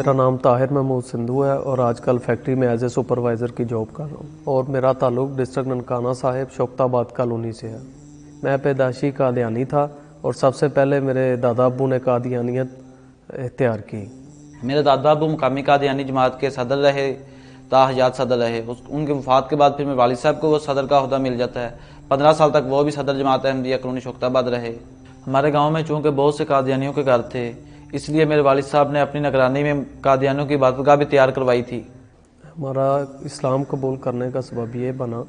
मेरा नाम ताहिर महमूद सिंधु है और आजकल फैक्ट्री में एज ए सुपरवाइज़र की जॉब कर रहा हूँ और मेरा ताल्लुक़ डिस्ट्रिक्ट ननकाना साहिब शोकताबाद कॉलोनी से है। मैं पैदाशी कादियानी था और सबसे पहले मेरे दादा अब्बू ने कादियानियत इख्तियार की। मेरे दादा अब्बू मुकामी कादियानी जमात के सदर रहे, ताहयात सदर रहे। उनके वफात के बाद फिर मेरे वालिद साहब को वो सदर का ओहदा मिल जाता है। 15 साल तक वो भी सदर जमात अहमदिया कॉलोनी शोकताबाद रहे। हमारे गाँव में चूँकि बहुत से कादियानियों के घर थे, इसलिए मेरे वालिद साहब ने अपनी निगरानी में कादियानियों की इबादतगाह भी तैयार करवाई थी। हमारा इस्लाम कबूल करने का सबब ये बना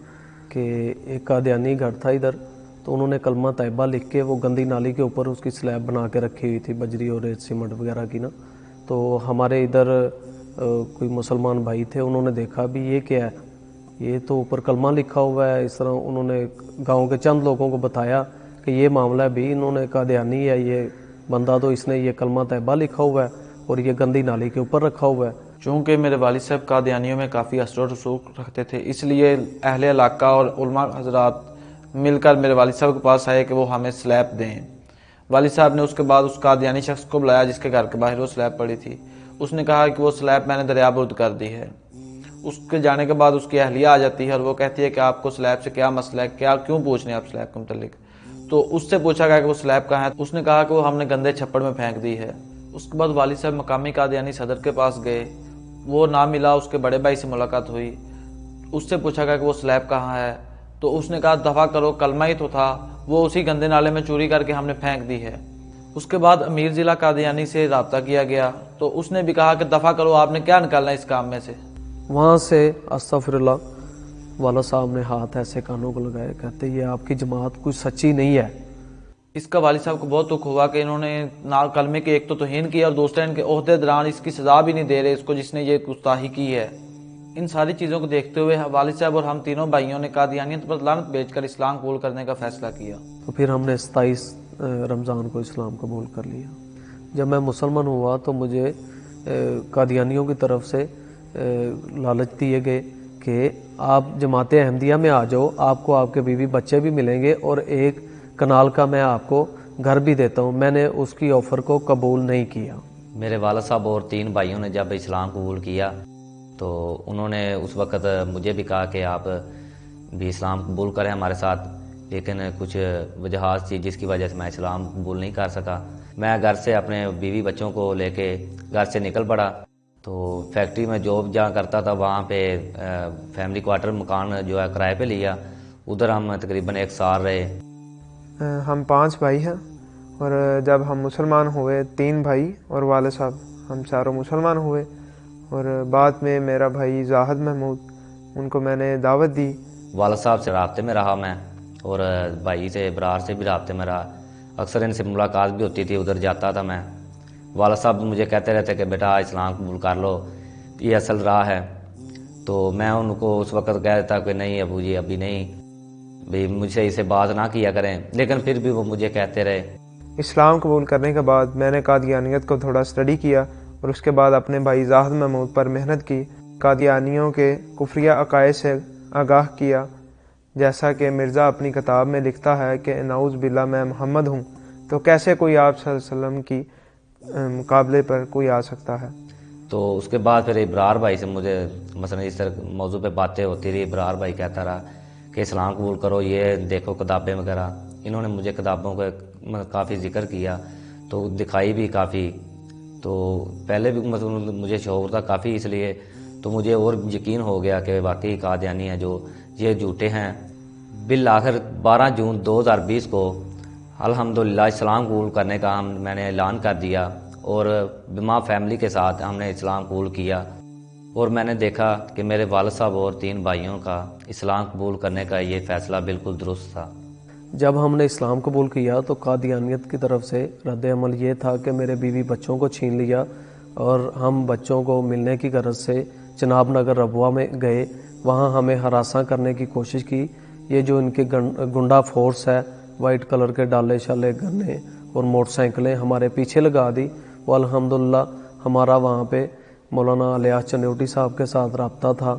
कि एक कादियानी घर था इधर, तो उन्होंने कलमा तैयबा लिख के वो गंदी नाली के ऊपर उसकी स्लैब बना के रखी हुई थी, बजरी और रेत सीमेंट वगैरह की ना। तो हमारे इधर कोई मुसलमान भाई थे, उन्होंने देखा भी ये क्या है, ये तो ऊपर कलमा लिखा हुआ है। इस तरह उन्होंने गाँव के चंद लोगों को बताया कि ये मामला भी, इन्होंने कादियानी है ये बंदा, तो इसने ये कलमा तैयबा लिखा हुआ है और ये गंदी नाली के ऊपर रखा हुआ है। चूँकि मेरे वालिद साहब कादियानियों में काफ़ी असर रसूख रखते थे, इसलिए अहले इलाका और उलमा हजरात मिलकर मेरे वालिद साहब के पास आए कि वो हमें स्लैब दें। वालिद साहब ने उसके बाद उस कादियानी शख्स को बुलाया जिसके घर के बाहर वो स्लैब पड़ी थी। उसने कहा कि वो स्लैब मैंने दरियाबुर्द कर दी है। उसके जाने के बाद उसकी अहलिया आ जाती है और वो कहती है कि आपको स्लैब से क्या मसला है, क्या क्यों पूछ रहे हैं आप स्लैब के मुतल्लिक। तो उससे पूछा गया कि वो स्लैब कहाँ है। उसने कहा कि वो हमने गंदे छप्पड़ में फेंक दी है। उसके बाद वालिद साहब मकामी कादियानी सदर के पास गए, वो ना मिला। उसके बड़े भाई से मुलाकात हुई, उससे पूछा गया कि वो स्लैब कहाँ है। तो उसने कहा दफ़ा करो, कलमा ही तो था, वो उसी गंदे नाले में चोरी करके हमने फेंक दी है। उसके बाद अमीर ज़िला कादियानी से रब्ता किया गया, तो उसने भी कहा कि दफ़ा करो, आपने क्या निकालना है इस काम में से। वहाँ से अस्तगफिरुल्लाह वाला साहब ने हाथ ऐसे कानों को लगाए, कहते ये आपकी जमात कुछ सच्ची नहीं है। इसका वालिद साहब को बहुत दुख हुआ कि इन्होंने ना कलमे के एक तो तौहीन की और दूसरा इनके ओहदे दौरान इसकी सज़ा भी नहीं दे रहे इसको जिसने ये गुस्ताही की है। इन सारी चीज़ों को देखते हुए वालिद साहब और हम तीनों भाइयों ने कादियानियत पर लानत बेचकर इस्लाम कबूल करने का फ़ैसला किया। तो फिर हमने 27 रमज़ान को इस्लाम कबूल कर लिया। जब मैं मुसलमान हुआ तो मुझे कादियानियों की तरफ से लालच दिए गए कि आप जमात अहमदिया में आ जाओ, आपको आपके बीवी बच्चे भी मिलेंगे और एक कनाल का मैं आपको घर भी देता हूँ। मैंने उसकी ऑफ़र को कबूल नहीं किया। मेरे वालिद साहब और 3 भाइयों ने जब इस्लाम कबूल किया तो उन्होंने उस वक़्त मुझे भी कहा कि आप भी इस्लाम कबूल करें हमारे साथ, लेकिन कुछ वजहात थी जिसकी वजह से मैं इस्लाम कबूल नहीं कर सका। मैं घर से अपने बीवी बच्चों को लेके घर से निकल पड़ा। तो फैक्ट्री में जॉब जहाँ करता था वहाँ पे फैमिली क्वार्टर मकान जो है किराए पे लिया, उधर हम तकरीबन 1 साल रहे। हम 5 भाई हैं और जब हम मुसलमान हुए, 3 भाई और वालिद साहब, हम चारों मुसलमान हुए। और बाद में मेरा भाई जाहिद महमूद, उनको मैंने दावत दी। वालिद साहब से राब्ते में रहा मैं और भाई से बरार से भी राब्ते में रहा। अक्सर इनसे मुलाकात भी होती थी, उधर जाता था मैं। वालिद साहब मुझे कहते रहते कि बेटा इस्लाम कबूल कर लो, ये असल राह है। तो मैं उनको उस वक़्त कह देता कि नहीं अबू जी अभी नहीं, भाई मुझसे इसे बात ना किया करें, लेकिन फिर भी वो मुझे कहते रहे। इस्लाम कबूल करने के बाद मैंने कादियानियत को थोड़ा स्टडी किया और उसके बाद अपने भाई जाहिद महमूद पर मेहनत की, कादियानियों के कुफ्रिया अकायद से आगाह किया। जैसा कि मिर्ज़ा अपनी किताब में लिखता है कि नाउज़ बिल्लाह मैं मोहम्मद हूँ, तो कैसे कोई आप सल्लल्लाहु अलैहि वसल्लम की मुकाबले पर कोई आ सकता है। तो उसके बाद फिर इब्रार भाई से मुझे मसलन इस तरह मौजू पे बातें होती रही। इब्रार भाई कहता रहा कि इस्लाम कबूल करो, ये देखो किताबें वगैरह। इन्होंने मुझे किताबों का काफ़ी जिक्र किया, तो दिखाई भी काफ़ी। तो पहले भी मतलब मुझे शौक़ था काफ़ी, इसलिए तो मुझे और यकीन हो गया कि वाकई कादियानी हैं जो ये झूठे हैं। बिल आखिर 12 जून 2020 को अल्हम्दुलिल्लाह इस्लाम कबूल करने का मैंने ऐलान कर दिया और बिमा फैमिली के साथ हमने इस्लाम कबूल किया। और मैंने देखा कि मेरे वालिद साहब और 3 भाइयों का इस्लाम कबूल करने का ये फ़ैसला बिल्कुल दुरुस्त था। जब हमने इस्लाम कबूल किया तो कादियानियत की तरफ से रद्द अमल ये था कि मेरे बीवी बच्चों को छीन लिया और हम बच्चों को मिलने की गरज से जनाब नगर रबुआ में गए। वहाँ हमें हरासा करने की कोशिश की। ये जो इनके गुंडा फोर्स है, वाइट कलर के डाले शाले गन्ने और मोटरसाइकिलें हमारे पीछे लगा दी। वो अल्हम्दुलिल्लाह हमारा वहाँ पे मौलाना अलियास चन्योटी साहब के साथ रब्ता था,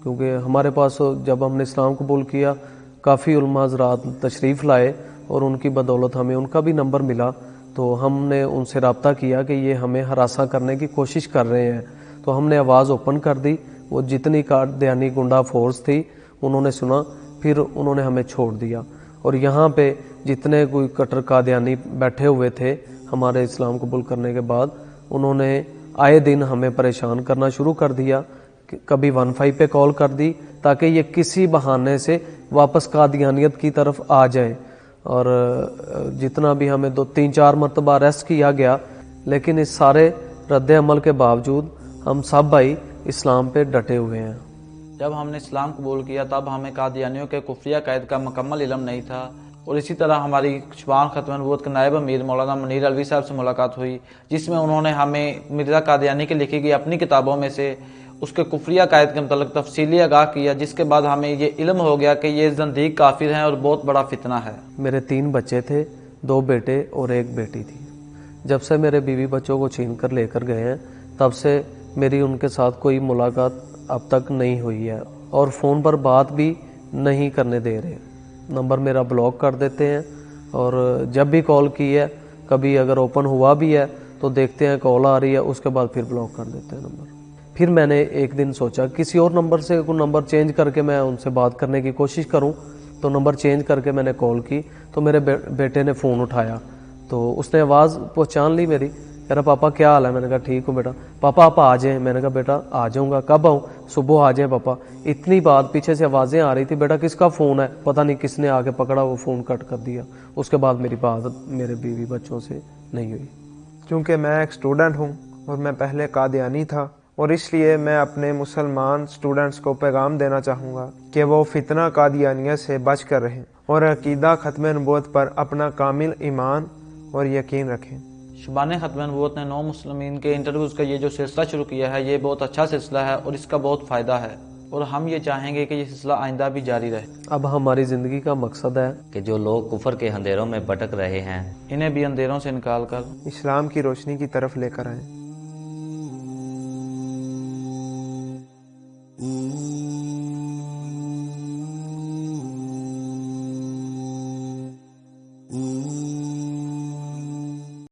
क्योंकि हमारे पास जब हमने इस्लाम कबूल किया काफ़ी उलमा हज़रात तशरीफ़ लाए और उनकी बदौलत हमें उनका भी नंबर मिला। تو ہم نے ان سے رابطہ کیا کہ یہ ہمیں ہراساں کرنے کی کوشش کر رہے ہیں، تو ہم نے آواز اوپن کر دی. وہ جتنی قادیانی گنڈا فورس تھی انہوں نے سنا، پھر انہوں نے ہمیں چھوڑ دیا. اور یہاں پہ جتنے کوئی کٹر قادیانی بیٹھے ہوئے تھے ہمارے اسلام قبول کرنے کے بعد، انہوں نے آئے دن ہمیں پریشان کرنا شروع کر دیا. کبھی 15 پہ کال کر دی تاکہ یہ کسی بہانے سے واپس قادیانیت کی طرف آ جائیں. اور جتنا بھی ہمیں 2-3-4 مرتبہ اریسٹ کیا گیا، لیکن اس سارے رد عمل کے باوجود ہم سب بھائی اسلام پہ ڈٹے ہوئے ہیں. جب ہم نے اسلام قبول کیا تب ہمیں قادیانیوں کے کفریہ عقائد کا مکمل علم نہیں تھا، اور اسی طرح ہماری شبان ختم نبوت کے نائب امیر مولانا منیر علوی صاحب سے ملاقات ہوئی، جس میں انہوں نے ہمیں مرزا قادیانی کی لکھی گئی اپنی کتابوں میں سے اس کے کفریہ عقائد کے متعلق تفصیلی آگاہ کیا، جس کے بعد ہمیں یہ علم ہو گیا کہ یہ زندیق کافر ہیں اور بہت بڑا فتنہ ہے. میرے 3 بچے تھے، 2 بیٹے اور 1 بیٹی تھی. جب سے میرے بیوی بچوں کو چھین کر لے کر گئے ہیں تب سے میری ان کے ساتھ کوئی ملاقات اب تک نہیں ہوئی ہے، اور فون پر بات بھی نہیں کرنے دے رہے. نمبر میرا بلاک کر دیتے ہیں، اور جب بھی کال کی ہے، کبھی اگر اوپن ہوا بھی ہے تو دیکھتے ہیں کال آ رہی ہے، اس کے بعد پھر بلاک کر دیتے ہیں نمبر. پھر میں نے ایک دن سوچا کسی اور نمبر سے کوئی نمبر چینج کر کے میں ان سے بات کرنے کی کوشش کروں، تو نمبر چینج کر کے میں نے کال کی تو میرے بیٹے نے فون اٹھایا، تو اس نے آواز پہچان لی میری. کہہ رہا پاپا کیا حال ہے؟ میں نے کہا ٹھیک ہوں بیٹا. پاپا آپ آ جائیں. میں نے کہا بیٹا آ جاؤں گا. کب آؤں؟ صبح آ جائیں پاپا. اتنی بات پیچھے سے آوازیں آ رہی تھی، بیٹا کس کا فون ہے؟ پتہ نہیں کس نے آ کے پکڑا، وہ فون کٹ کر دیا. اس کے بعد میری بات میرے بیوی بچوں سے نہیں ہوئی. چونکہ میں ایک اسٹوڈنٹ ہوں اور میں پہلے قادیانی تھا، اور اس لیے میں اپنے مسلمان اسٹوڈنٹس کو پیغام دینا چاہوں گا کہ وہ فتنہ قادیانیت سے بچ کر رہیں اور عقیدہ ختم نبوت پر اپنا کامل ایمان اور یقین رکھیں. شبان ختم نبوت نے 9 مسلمین کے انٹرویوز کا یہ جو سلسلہ شروع کیا ہے، یہ بہت اچھا سلسلہ ہے اور اس کا بہت فائدہ ہے، اور ہم یہ چاہیں گے کہ یہ سلسلہ آئندہ بھی جاری رہے. اب ہماری زندگی کا مقصد ہے کہ جو لوگ کفر کے اندھیروں میں بھٹک رہے ہیں انہیں بھی اندھیروں سے نکال کر اسلام کی روشنی کی طرف لے کر آئیں.